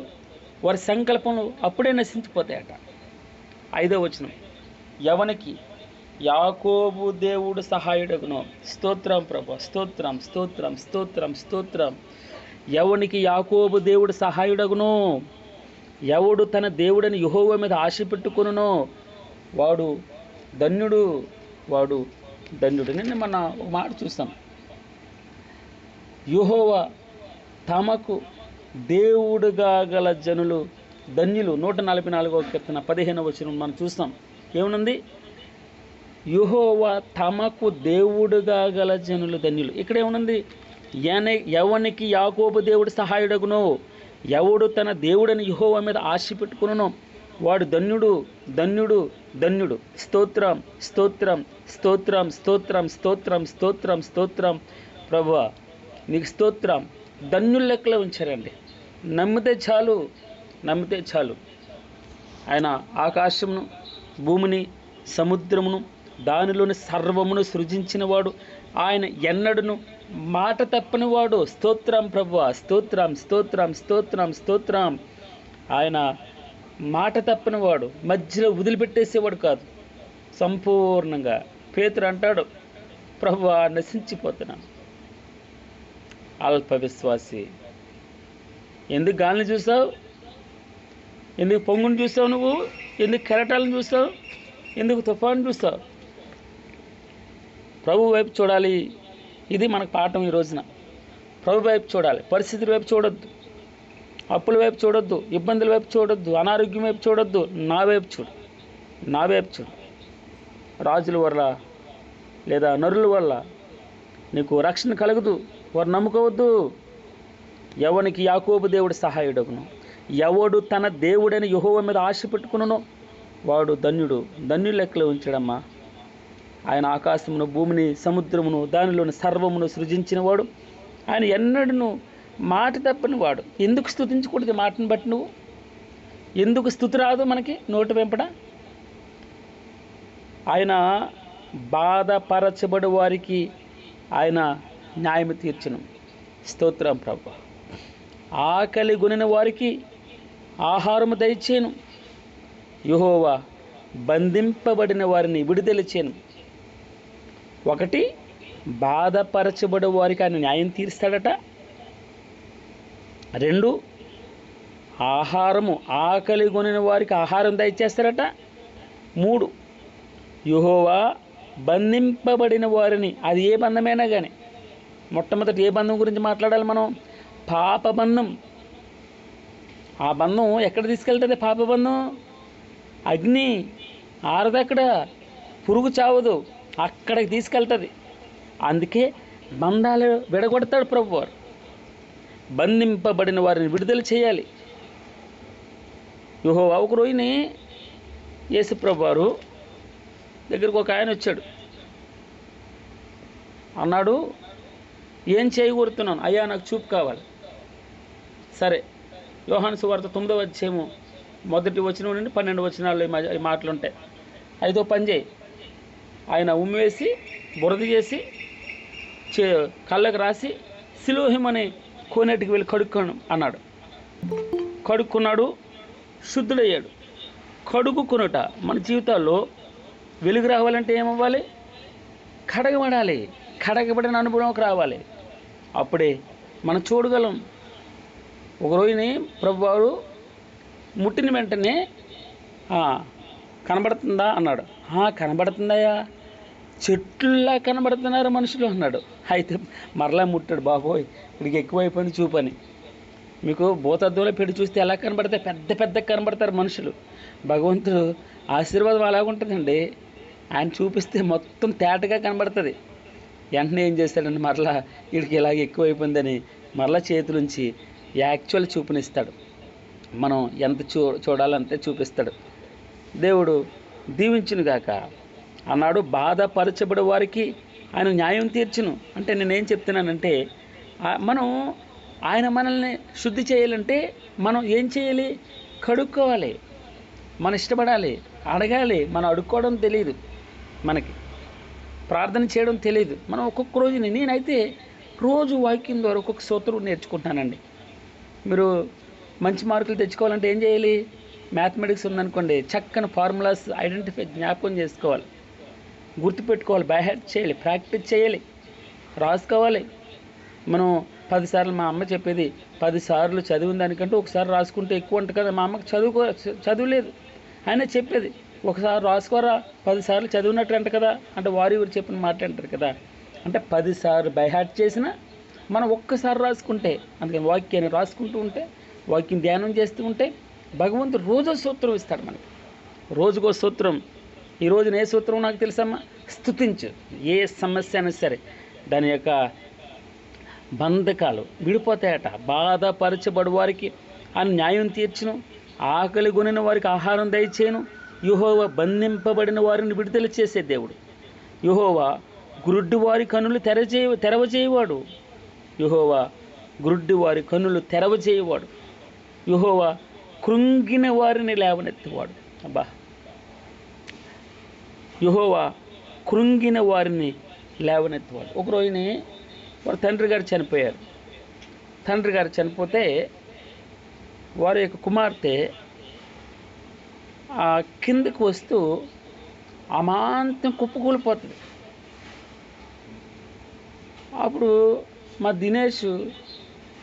వారి సంకల్పంలో అప్పుడే నశించిపోతాయట. 5వ వచనం, ఎవనికి యాకోబు దేవుడు సహాయుడగును. స్తోత్రం ప్రభా, స్తోత్రం స్తోత్రం స్తోత్రం స్తోత్రం. ఎవనికి యాకోబు దేవుడు సహాయుడగును, ఎవడు తన దేవుడని యెహోవా మీద ఆశ పెట్టుకొనునో వాడు ధన్యుడు, వాడు ధన్యుడు. నిన్న మన ఒక మాట చూస్తాం, యెహోవా తమకు దేవుడుగా గల జనులు ధన్యులు. 144వ కీర్తన 15వ వచనం మనం చూస్తాం. ఏమనుంది? యెహోవా తమకు దేవుడుగా గల జనులు ధన్యులు. ఇక్కడ ఏమనుంది? ఎవనికి యాకోబు దేవుడు సహాయుడగునో, ఎవడు తన దేవుడని యెహోవా మీద ఆశ పెట్టుకునో వాడు ధన్యుడు, ధన్యుడు, ధన్యుడు. స్తోత్రం స్తోత్రం స్తోత్రం స్తోత్రం స్తోత్రం స్తోత్రం స్తోత్రం. ప్రభువా నీకు స్తోత్రం. ధన్యుల లెక్కలో ఉంచారండి. నమ్మితే చాలు, నమ్మితే చాలు. ఆయన ఆకాశమును, భూమిని, సముద్రమును, దానిలోని సర్వమును సృజించినవాడు. ఆయన ఎన్నడను మాట తప్పనివాడు. స్తోత్రం ప్రభువా, స్తోత్రం స్తోత్రం స్తోత్రం స్తోత్రం. ఆయన మాట తప్పనివాడు, మధ్యలో వదిలిపెట్టేసేవాడు కాదు. సంపూర్ణంగా పేతురు అంటాడు, ప్రభువా నశించిపోతున్నాను. అల్ప విశ్వాసి, ఎందుకు గాలిని చూసావు? ఎందుకు పొంగుని చూసావు? నువ్వు ఎందుకు కెరటాలను చూసావు? ఎందుకు తుఫాను చూస్తావు? ప్రభు వైపు చూడాలి. ఇది మనకు పాఠం ఈ రోజున. ప్రభు వైపు చూడాలి, పరిస్థితుల వైపు చూడొద్దు, అప్పుల వైపు చూడొద్దు, ఇబ్బందుల వైపు చూడొద్దు, అనారోగ్యం వైపు చూడొద్దు. నా వైపు చూడు, నా వైపు చూడు. రాజుల వల్ల లేదా నరుల వల్ల నీకు రక్షణ కలగదు, వారు నమ్ముకోవద్దు. ఎవనికి యాకోబు దేవుడు సహాయుడగును, ఎవడు తన దేవుడని యెహోవా మీద ఆశ పెట్టుకునో వాడు ధన్యుడు. ధన్యుల లెక్కలో ఉంచడమ్మా. ఆయన ఆకాశమును, భూమిని, సముద్రమును, దానిలోని సర్వమును సృజించినవాడు. ఆయన ఎన్నడూ మాట తప్పని వాడు. ఎందుకు స్తుతించకూడదు? మాటను బట్టి నువ్వు ఎందుకు స్తుతి రాదు మనకి నోటి వెంపడ? ఆయన బాధపరచబడి వారికి ఆయన న్యాయం తీర్చును. స్తోత్రం ప్రభు. ఆకలి గొనిన వారికి ఆహారము దయచేను. యెహోవా బంధింపబడిన వారిని విడుదల చేయను. ఒకటి, బాధపరచబడే వారికి ఆయన న్యాయం తీరుస్తాడట. 2, ఆహారము, ఆకలి కొనిన వారికి ఆహారం దయచేస్తారట. 3, యెహోవా బంధింపబడిన వారిని, అది ఏ బంధమైనా కానీ, మొట్టమొదటి ఏ బంధం గురించి మాట్లాడాలి మనం? పాపబంధం. ఆ బంధం ఎక్కడ తీసుకెళ్తుంది? పాపబంధం అగ్ని ఆరదక్కడ, పురుగు చావదు, అక్కడికి తీసుకెళ్తుంది. అందుకే బంధాలు విడగొడతాడు ప్రభువారు. బంధింపబడిన వారిని విడుదల చేయాలి. యెహోవా ఒక రోజుని యేసుప్రభువారు దగ్గరికి ఒక ఆయన వచ్చాడు. అన్నాడు, ఏం చేయగొడుతున్నాను అయ్యా, నాకు చూపు కావాలి. సరే, యోహాను సువార్త 9వ అధ్యాయము 1 వచనం నుండి 12 వచనాల్లో ఈ మాటలు ఉంటాయి. 5వ పని చేయి. ఆయన ఉమ్మేసి బురద చేసి కళ్ళకు రాసి సిలోహిం అనే కోనేటికి వెళ్ళి కడుక్కోను అన్నాడు. కడుక్కున్నాడు, శుద్ధుడయ్యాడు. కడుక్కునుట మన జీవితాల్లో వెలుగు రావాలంటే ఏమవ్వాలి? కడగబడాలి. కడగబడిన అనుభవంలోకి రావాలి. అప్పుడే మనం చూడగలం. ఒక రోజుని ప్రభువారు ముట్టిన వెంటనే కనబడుతుందా అన్నాడు. కనబడుతుందయ్యా, చెట్లులా కనబడుతున్నారు మనుషులు అన్నాడు. అయితే మరలా ముట్టాడు. బాబోయ్, ఇక్కడికి ఎక్కువైపోయింది చూపని. మీకు భూతద్దంలో పెట్టి చూస్తే ఎలా కనబడతాయి? పెద్ద పెద్ద కనబడతారు మనుషులు. భగవంతుడు ఆశీర్వాదం అలాగుంటుందండి. ఆయన చూపిస్తే మొత్తం తేటగా కనబడుతుంది. వెంటనే ఏం చేస్తాడండి, మరలా వీడికి ఇలాగ ఎక్కువైపోయిందని మరలా చేతులుంచి యాక్చువల్ చూపునిస్తాడు. మనం ఎంత చూడాలంతే చూపిస్తాడు. దేవుడు దీవించునుగాక. అన్నాడు, బాధపరచబడే వారికి ఆయన న్యాయం తీర్చును. అంటే నేనేం చెప్తున్నానంటే, మనం ఆయన మనల్ని శుద్ధి చేయాలంటే మనం ఏం చేయాలి? కడుక్కోవాలి. మనం ఇష్టపడాలి, అడగాలి. మనం అడుక్కోవడం తెలియదు, మనకి ప్రార్థన చేయడం తెలియదు. మనం ఒక్కొక్క రోజుని, నేనైతే రోజు వాక్యం ద్వారా ఒక్కొక్క సూత్రం నేర్చుకుంటున్నానండి. మీరు మంచి మార్కులు తెచ్చుకోవాలంటే ఏం చేయాలి? మ్యాథమెటిక్స్ ఉందనుకోండి, చక్కని ఫార్ములాస్ ఐడెంటిఫై జ్ఞాపకం చేసుకోవాలి, గుర్తుపెట్టుకోవాలి, బై హార్ట్ చేయాలి, ప్రాక్టీస్ చేయాలి, రాసుకోవాలి. మనం 10 సార్లు, మా అమ్మ చెప్పేది, 10 సార్లు చదివిన దానికంటే ఒకసారి రాసుకుంటే ఎక్కువ ఉంటుంది కదా. మా అమ్మకి చదువులేదు, ఆయన చెప్పేది, ఒకసారి రాసుకోరా, 10 సార్లు చదివినట్టు అంట కదా. అంటే వారి ఊరు చెప్పిన మాట అంటారు కదా. అంటే 10 సార్లు బై హార్ట్ చేసినా మనం ఒక్కసారి రాసుకుంటే, అందుకని వాక్యాన్ని రాసుకుంటూ ఉంటే, వాక్యం ధ్యానం చేస్తూ ఉంటే భగవంతుడు రోజు సూత్రం ఇస్తాడు మనకి. రోజుకో సూత్రం. ఈ రోజున ఏ సూత్రం నాకు తెలుసమ్మా? స్తుతించు. ఏ సమస్య అయినా సరే దాని యొక్క బంధకాలు విడిపోతాయట. బాధపరచబడి వారికి ఆయన న్యాయం తీర్చును, ఆకలి కొనిన వారికి ఆహారం దయచేయను. యెహోవా బంధింపబడిన వారిని విడుదల చేసే దేవుడు. యెహోవా గురుడ్డి వారి కన్నులు తెరవజేయవాడు. యెహోవా గురుడ్డి వారి కన్నులు తెరవజేయవాడు. యెహోవా కృంగిన వారిని లేవనెత్తువాడు. అబ్బా, యెహోవా కృంగిన వారిని లేవనెత్తువాడు. ఒక రోజుని వారి తండ్రి గారు చనిపోయారు. తండ్రి గారు చనిపోతే వారి యొక్క కుమార్తె కిందకు వస్తూ అమాంతం కుప్పకూలిపోతుంది. అప్పుడు మా దినేష్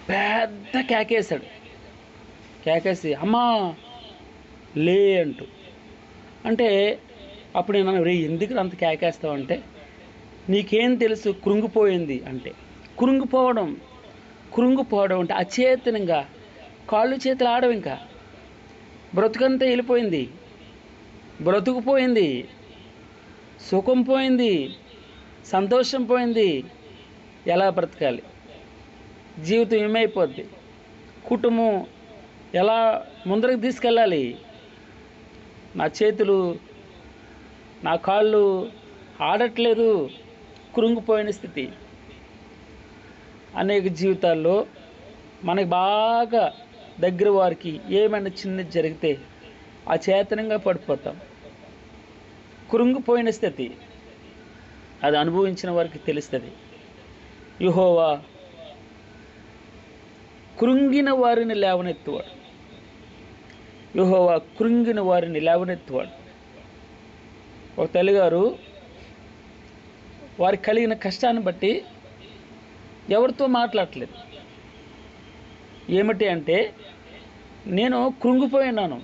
పెద్ద కేకేశాడు. కేకేసి అమ్మా లే అంటూ. అంటే అప్పుడు నేను, రే ఎందుకు అంత కేకేస్తావు అంటే, నీకేం తెలుసు కృంగిపోయింది అంటే. కృంగిపోవడం అంటే అచేతనంగా కాళ్ళు చేతులు ఆడవు, ఇంకా బ్రతుకంతా వెళ్ళిపోయింది, బ్రతుకుపోయింది, సుఖం పోయింది, సంతోషం పోయింది. ఎలా బ్రతకాలి? జీవితం ఏమైపోద్ది? కుటుంబం ఎలా ముందరకు తీసుకెళ్ళాలి? నా చేతులు, నా కాళ్ళు ఆడట్లేదు, కృంగిపోయిన స్థితి. అనేక జీవితాల్లో మనకి బాగా దగ్గర వారికి ఏమైనా చిన్నది జరిగితే అచేతనంగా పడిపోతాం. కృంగిపోయిన స్థితి అది అనుభవించిన వారికి తెలుస్తుంది. యెహోవా కృంగిన వారిని లేవనెత్తువాడు. యెహోవా కృంగిన వారిని లేవనెత్తువాడు. ఒక తల్లిగారు వారికి కలిగిన కష్టాన్ని బట్టి ఎవరితో మాట్లాడట్లేదు. ఏమిటి అంటే, నేను కృంగిపోయినాను,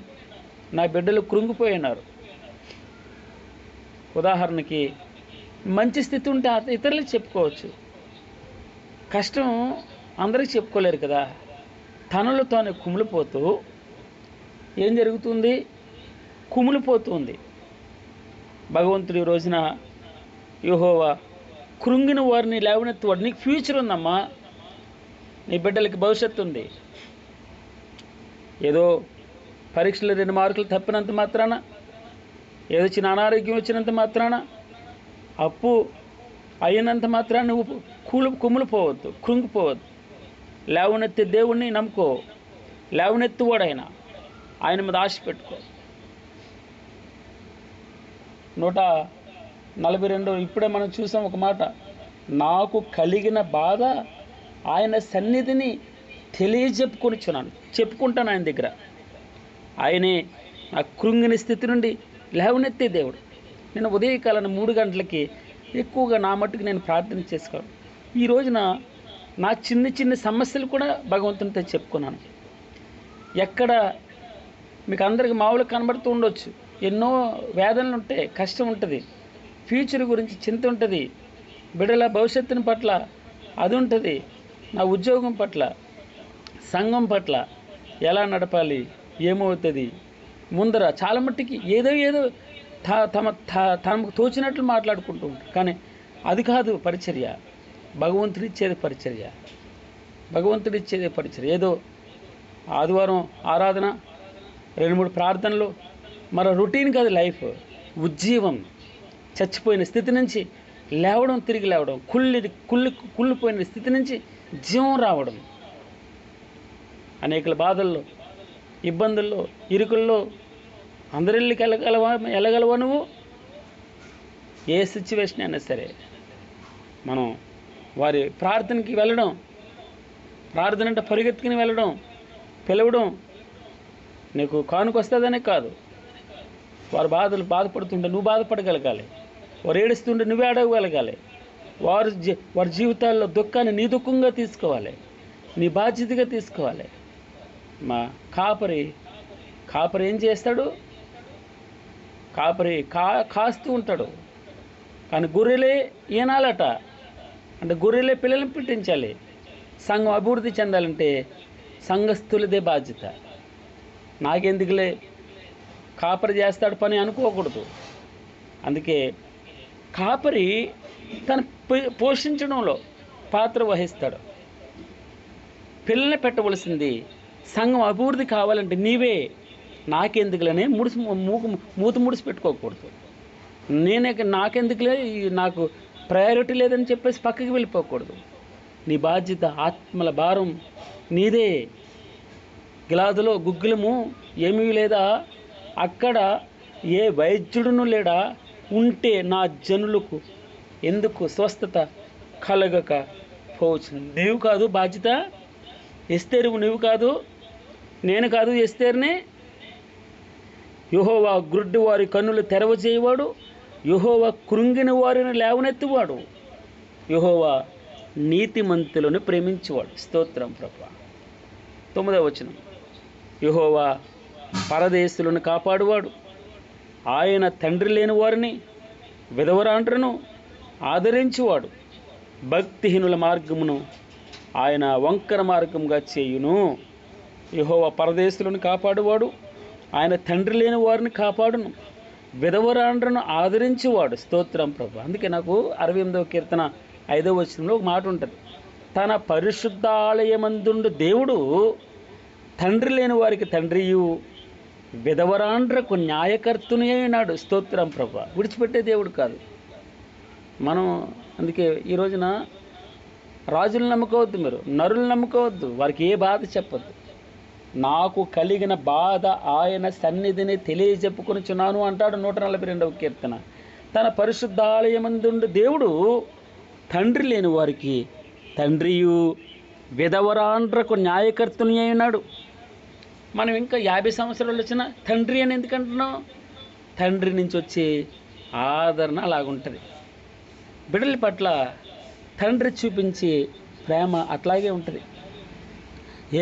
నా బిడ్డలు కృంగిపోయినారు. ఉదాహరణకి మంచి స్థితి ఉంటే ఇతరులకు చెప్పుకోవచ్చు, కష్టం అందరికీ చెప్పుకోలేరు కదా. తనలో తాను కుమిలిపోతూ ఏం జరుగుతుంది? కుమిలిపోతుంది. భగవంతుడి రోజున యెహోవా కృంగిన వారిని లేవనెత్తువాడు. నీకు ఫ్యూచర్ ఉందమ్మా, నీ బిడ్డలకి భవిష్యత్తు ఉంది. ఏదో పరీక్షలు 2 మార్కులు తప్పినంత మాత్రాన, ఏదో చిన్న అనారోగ్యం వచ్చినంత మాత్రాన, అప్పు అయినంత మాత్రాన నువ్వు కుమిలిపోవద్దు, కృంగిపోవద్దు. లేవనెత్తే దేవుణ్ణి నమ్ముకో, లేవనెత్తువాడు ఆయన మీద ఆశ పెట్టుకో. 142 ఇప్పుడే మనం చూసాం ఒక మాట, నాకు కలిగిన బాధ ఆయన సన్నిధిని తెలియజెప్పుకొనిచున్నాను. చెప్పుకుంటాను ఆయన దగ్గర. ఆయనే ఆ కృంగిన స్థితి నుండి లేవనెత్తే దేవుడు. నేను ఉదయకాలం 3 గంటలకి ఎక్కువగా నా మట్టుకు నేను ప్రార్థన చేసుకోను. ఈ రోజున నా చిన్న సమస్యలు కూడా భగవంతునితో చెప్పుకున్నాను. ఎక్కడ మీకు అందరికి మామూలుగా కనబడుతూ ఉండొచ్చు, ఎన్నో వేదనలు ఉంటాయి, కష్టం ఉంటుంది, ఫ్యూచర్ గురించి చింత ఉంటుంది, బిడ్డల భవిష్యత్తుని పట్ల అది ఉంటుంది, నా ఉద్యోగం పట్ల, సంఘం పట్ల ఎలా నడపాలి, ఏమవుతుంది ముందర చాలా మట్టికి ఏదో తమకు తోచినట్లు మాట్లాడుకుంటూ ఉంటారు. కానీ అది కాదు పరిచర్య. భగవంతుడిచ్చేది పరిచర్య. ఏదో ఆదివారం ఆరాధన, 2-3 ప్రార్థనలు, మన రొటీన్ కాదు లైఫ్. ఉజ్జీవం, చచ్చిపోయిన స్థితి నుంచి లేవడం, తిరిగి లేవడం, కుళ్ళిపోయిన స్థితి నుంచి జీవం రావడం. అనేక బాధల్లో, ఇబ్బందుల్లో, ఇరుకుల్లో అందరిళ్ళకి వెళ్ళగలవా నువ్వు? ఏ సిచ్యువేషన్ అయినా సరే మనం వారి ప్రార్థనకి వెళ్ళడం, ప్రార్థన అంటే పరిగెత్తుకుని వెళ్ళడం, పిలవడం నీకు కానుక వస్తుందనే కాదు. వారు బాధపడుతుంటే నువ్వు బాధపడగలగాలి, వారు ఏడుస్తుంటే నువ్వే అడగగలగాలి. వారి జీవితాల్లో దుఃఖాన్ని నీ దుఃఖంగా తీసుకోవాలి, నీ బాధ్యతగా తీసుకోవాలి. మా కాపరి ఏం చేస్తాడు? కాపరి కాస్తూ ఉంటాడు, కానీ గొర్రెలే ఈనాలట. అంటే గొర్రెలే పిల్లల్ని పుట్టించాలి. సంఘం అభివృద్ధి చెందాలంటే సంఘస్థులదే బాధ్యత. నాకెందుకులే, కాపరి చేస్తాడు పని అనుకోకూడదు. అందుకే కాపరి తను పోషించడంలో పాత్ర వహిస్తాడు. పిల్లల్ని పెట్టవలసింది సంఘం అభివృద్ధి కావాలంటే నీవే. నాకెందుకులనే మూత ముడిసి పెట్టుకోకూడదు. నాకెందుకులే, నాకు ప్రయారిటీ లేదని చెప్పేసి పక్కకి వెళ్ళిపోకూడదు. నీ బాధ్యత, ఆత్మల భారం నీదే. గిలాదులో గుగ్గులము ఏమీ లేదా, అక్కడ ఏ వైద్యుడును లేడా, ఉంటే నా జనులకు ఎందుకు స్వస్థత కలగక పోవచ్చు. నీవు కాదు బాధ్యత, ఎస్తేరు నువ్వు కాదు, నేను కాదు ఎస్తేరుని. యెహోవా గ్రుడ్డి వారి కన్నులు తెరవజేయవాడు, యెహోవా కృంగిన వారిని లేవనెత్తువాడు, యెహోవా నీతిమంతులను ప్రేమించేవాడు. స్తోత్రం ప్రభువా. 9వ వచనం, యెహోవా పరదేశులను కాపాడువాడు, ఆయన తండ్రి లేని వారిని విధవరాండ్రను ఆదరించువాడు, భక్తిహీనుల మార్గమును ఆయన వంకర మార్గంగా చేయును. యెహోవా పరదేశులను కాపాడువాడు, ఆయన తండ్రి లేని వారిని కాపాడును, విధవరాండ్రను ఆదరించేవాడు. స్తోత్రం ప్రభు. అందుకే నాకు 68వ కీర్తన 5వ వచనంలో ఒక మాట ఉంటుంది, తన పరిశుద్ధాలయమందుండు దేవుడు తండ్రి లేని వారికి తండ్రియు, విధవరాండ్రకు న్యాయకర్తని అయినాడు. స్తోత్రం ప్రభు. విడిచిపెట్టే దేవుడు కాదు మనం. అందుకే ఈ రోజున రాజులను నమ్ముకోవద్దు, మీరు నరులను నమ్ముకోవద్దు, వారికి ఏ బాధ చెప్పద్దు. నాకు కలిగిన బాధ ఆయన సన్నిధిని తెలియజెప్పుకొనిచున్నాను అంటాడు 142వ కీర్తన. తన పరిశుద్ధాలయమందుండు దేవుడు తండ్రి లేని వారికి తండ్రియు, విధవరాండ్రకు న్యాయకర్తని అయినాడు. మనం ఇంకా 50 సంవత్సరాలు వచ్చినా తండ్రి అని ఎందుకు అంటున్నాం? తండ్రి నుంచి వచ్చే ఆదరణ అలాగుంటుంది. బిడ్డల పట్ల తండ్రి చూపించే ప్రేమ అట్లాగే ఉంటుంది.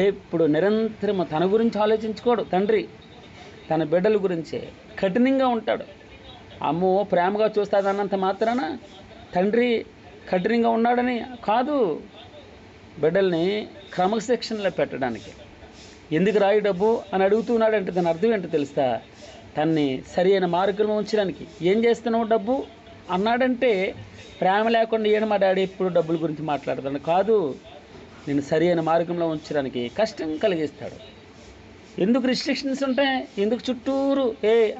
ఎప్పుడు నిరంతరం తన గురించి ఆలోచించుకోడు తండ్రి, తన బిడ్డల గురించే కఠినంగా ఉంటాడు. అమ్మో ప్రేమగా చూస్తాదన్నంత మాత్రాన తండ్రి కఠినంగా ఉన్నాడని కాదు, బిడ్డల్ని క్రమశిక్షణలో పెట్టడానికి. ఎందుకు రాయి డబ్బు అని అడుగుతున్నాడంటే దాని అర్థం ఏంటో తెలుస్తా, తన్ని సరి అయిన మార్గంలో ఉంచడానికి. ఏం చేస్తున్నావు డబ్బు అన్నాడంటే ప్రేమ లేకుండా ఏడు మా డాడీ ఎప్పుడు డబ్బుల గురించి మాట్లాడతాడు కాదు, నేను సరి అయిన మార్గంలో ఉంచడానికి కష్టం కలిగిస్తాడు. ఎందుకు రిస్ట్రిక్షన్స్ ఉంటాయి, ఎందుకు చుట్టూరు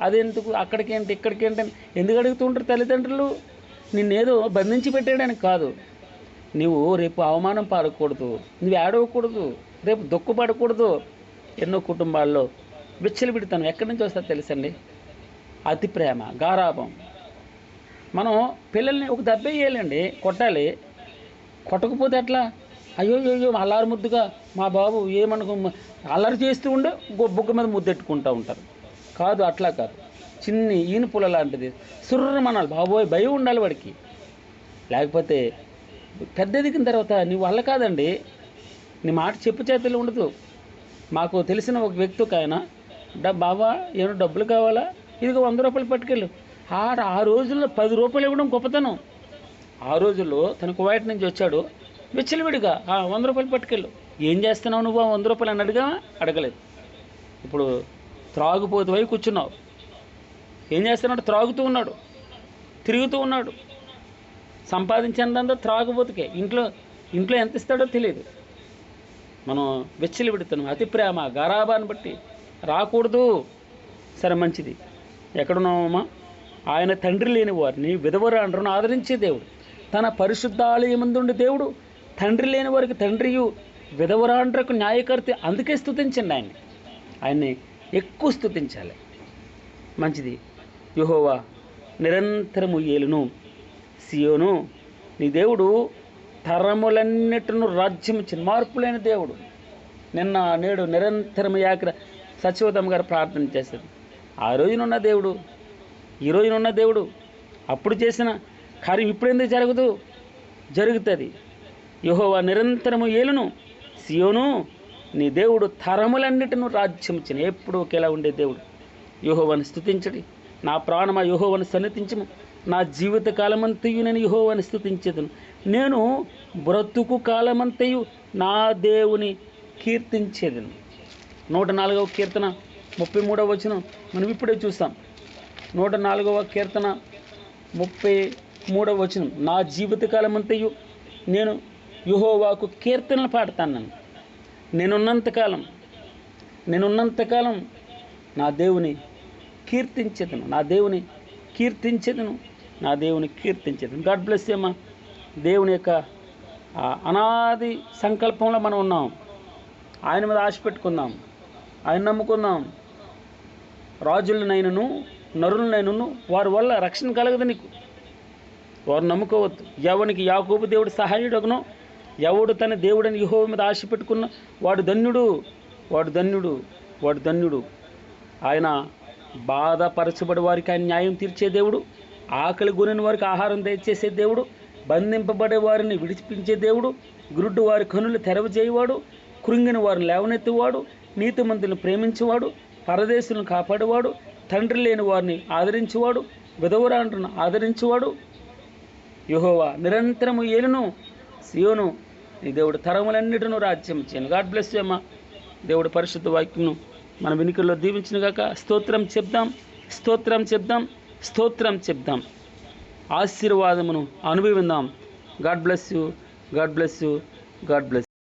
అదెందుకు అక్కడికేంటి ఇక్కడికేంటి అని ఎందుకు అడుగుతూ ఉంటారు తల్లిదండ్రులు? నిన్నేదో బంధించి పెట్టేయడానికి కాదు. నువ్వు రేపు అవమానం పాడకూడదు, నువ్వు ఏడవకూడదు, రేపు దుఃఖపడకూడదు. ఎన్నో కుటుంబాల్లో విచ్చలవిడితనం ఎక్కడి నుంచి వస్తుందో తెలుసండి, అతి ప్రేమ, గారాభం. మనం పిల్లల్ని ఒక దెబ్బ వేయాలండి, కొట్టాలి. కొట్టకపోతే ఎట్లా? అయ్యో అయ్యో అల్లారు ముద్దుగా మా బాబు ఏమనుకో అల్లరి చేస్తూ ఉండే బొగ్గ మీద ముద్దెట్టుకుంటూ ఉంటారు. కాదు, అట్లా కాదు. చిన్ని ఈన పుల్ల లాంటిది సుర్రమనాలి, బాబోయ్ భయం ఉండాలి వాడికి. లేకపోతే పెద్ద ఎదిగిన తర్వాత నీ వల్ల కాదండి, నీ మాట చెప్పు చేతులు ఉండదు. మాకు తెలిసిన ఒక వ్యక్తి ఒక ఆయన, బాబా ఏమైనా డబ్బులు కావాలా, ఇదిగో 100 రూపాయలు పట్టుకెళ్ళు. ఆ రోజుల్లో 10 రూపాయలు ఇవ్వడం గొప్పతనం. ఆ రోజుల్లో తన కువైట్ నుంచి వచ్చాడు, విచ్చలవిడిగా 100 రూపాయలు పట్టుకెళ్ళు. ఏం చేస్తున్నావు నువ్వు 100 రూపాయలు అని అడగలేదు. ఇప్పుడు త్రాగుపోతు పోయి కూర్చున్నావు, ఏం చేస్తున్నాడు? త్రాగుతూ ఉన్నాడు, తిరుగుతూ ఉన్నాడు. సంపాదించేంత త్రాగుపోతుకే. ఇంట్లో ఎంత ఇస్తాడో తెలియదు. మనం విచ్చలవిడుతున్నాం, అతి ప్రేమ గారాబాన్ని బట్టి రాకూడదు. సరే మంచిది. ఎక్కడున్నామమ్మా? ఆయన తండ్రి లేని వారిని విధవరాండ్రను ఆదరించే దేవుడు, తన పరిశుద్ధాలయమందుండి దేవుడు తండ్రి లేని వారికి తండ్రియు విధవరాండ్రకు న్యాయకర్త. అందుకే స్తుతించండి ఆయన్ని ఎక్కువ స్తుతించాలి. మంచిది. యెహోవా నిరంతరము ఏలును, సియోను నీ దేవుడు తరములన్నిటిను రాజ్యం ఇచ్చిన మార్పులేని దేవుడు. నిన్న నేడు నిరంతరం యాక్ర సచివతమ్మ గారు ప్రార్థన చేశారు. ఆ రోజునున్న దేవుడు, ఈ రోజునున్న దేవుడు, అప్పుడు చేసిన కార్యం ఇప్పుడు ఎందుకు జరగదు? జరుగుతుంది. యెహోవా నిరంతరము ఏలును, సియోను నీ దేవుడు తరములన్నిటిను రాజ్యం ఇచ్చిన ఎప్పుడు ఒకేలా ఉండే దేవుడు. యెహోవాను స్తుతించడి నా ప్రాణమా, యెహోవాను సన్నిధించము. నా జీవిత కాలమంతయు నేను యెహోవాను స్తుతించేదను. నేను బ్రతుకు కాలమంతయు నా దేవుని కీర్తించేదను. 104వ కీర్తన 33వ వచనం మనం ఇప్పుడే చూస్తాం. 104వ కీర్తన 33వ వచనం, నా జీవిత కాలమంతయు నేను యెహోవాకు కీర్తనలు పాడతాను. నేనున్నంతకాలం నా దేవుని కీర్తించేదను, నా దేవుని కీర్తించేదను, నా దేవుని కీర్తించేదను. గాడ్ బ్లెస్ యూ అమ్మా. దేవుని యొక్క అనాది సంకల్పంలో మనం ఉన్నాం. ఆయన మీద ఆశ పెట్టుకుందాం, ఆయన నమ్ముకుందాం. రాజులనైనను నరులనైనను వారి వల్ల రక్షణ కలగదు నీకు. వారు నమ్ముకోవద్దు. ఎవనికి యాకోబు దేవుడు సహాయుడగునో, ఎవడు తన దేవుడని యెహోవా మీద ఆశ పెట్టుకున్న వాడు ధన్యుడు, వాడు ధన్యుడు, వాడు ధన్యుడు. ఆయన బాధపరచబడి వారికి ఆయన న్యాయం తీర్చే దేవుడు, ఆకలి గురిన వారికి ఆహారం దయచేసే దేవుడు, బంధింపబడే వారిని విడిపించే దేవుడు, గురుడ్డు వారి కనులు తెరవజేయవాడు, కృంగిన వారిని లేవనెత్తువాడు, నీతిమంతులను ప్రేమించేవాడు, పరదేశులను కాపాడేవాడు, తండ్రి లేని వారిని ఆదరించేవాడు, విధవరాండ్రను ఆదరించేవాడు. యెహోవా నిరంతరము ఏలును, సియోను నీ దేవుడు తరములన్నిటిను రాజ్యం చేయను. గాడ్ బ్లెస్ యూ అమ్మా. దేవుడు పరిశుద్ధ వాక్యమును మన వినికిల్లో దీవించిన గాక. స్తోత్రం చెప్దాం, స్తోత్రం చెప్దాం, స్తోత్రం చెప్దాం. ఆశీర్వాదమును అనుభవిందాం. God bless you, God bless you, God bless you.